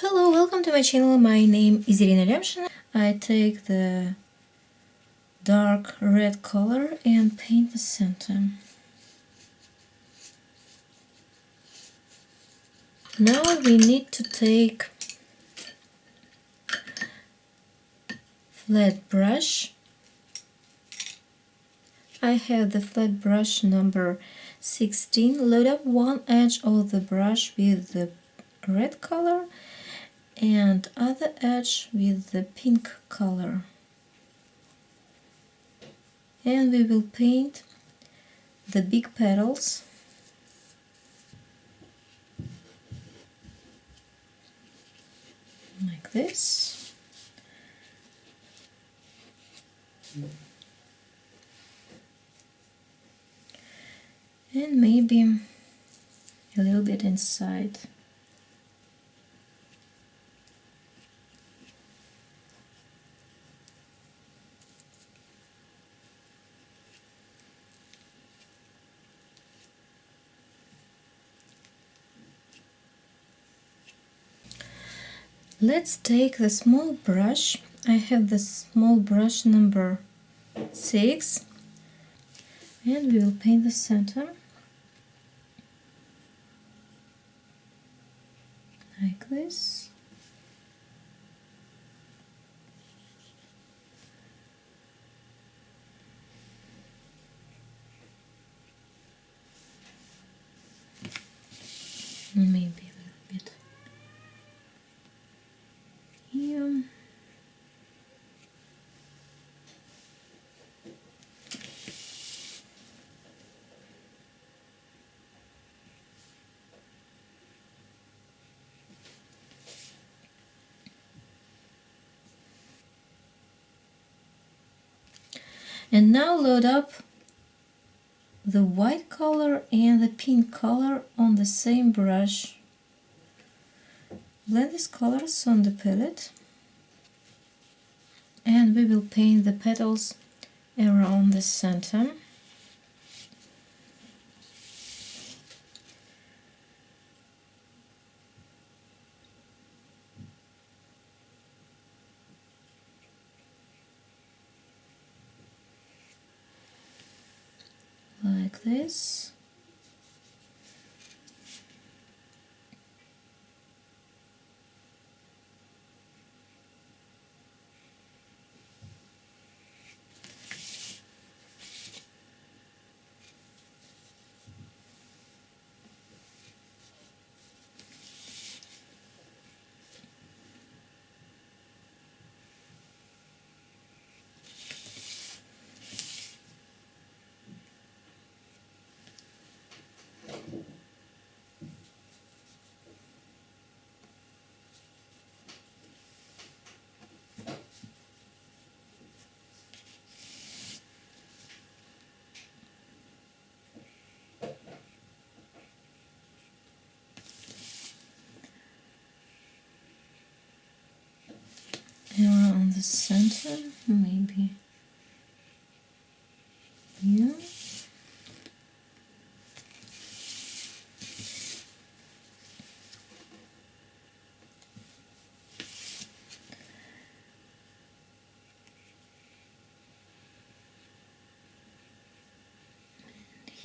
Hello, welcome to my channel. My name is Irina Lemshina. I take the dark red color and paint the center. Now we need to take flat brush. I have the flat brush number 16. Load up one edge of the brush with the red color and other edge with the pink color. And we will paint the big petals like this. And maybe a little bit inside. Let's take the small brush. I have the small brush number 6 and we will paint the center like this. Maybe a little bit here. And now load up the white color and the pink color on the same brush. Blend these colors on the palette and we will paint the petals around the center. Like this. Around the center, maybe here.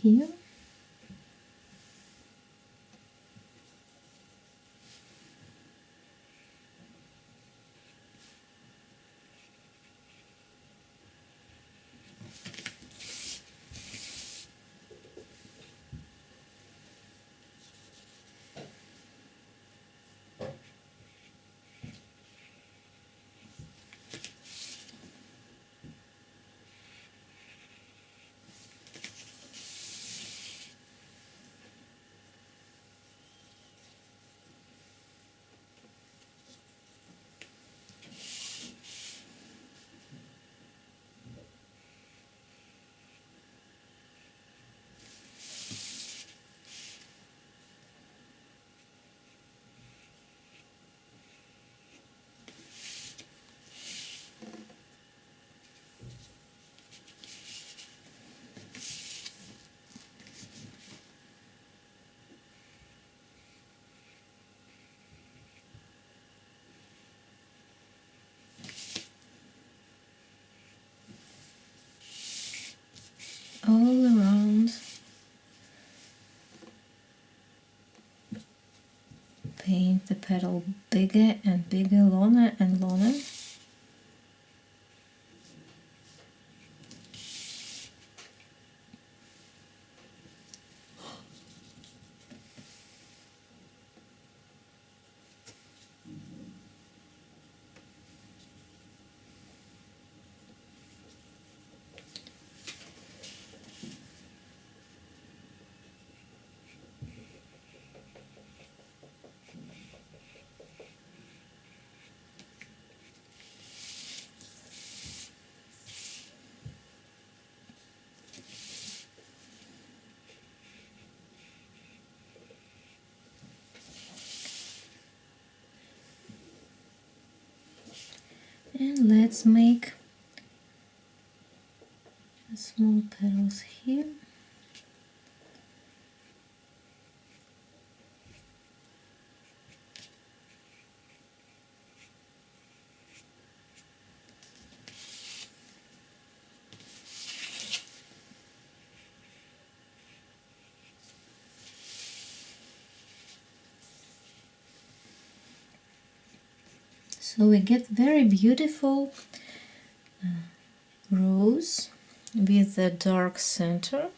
Here. all around. Paint the petal bigger and bigger, longer and longer. And let's make small petals here. So we get very beautiful rose with a dark center.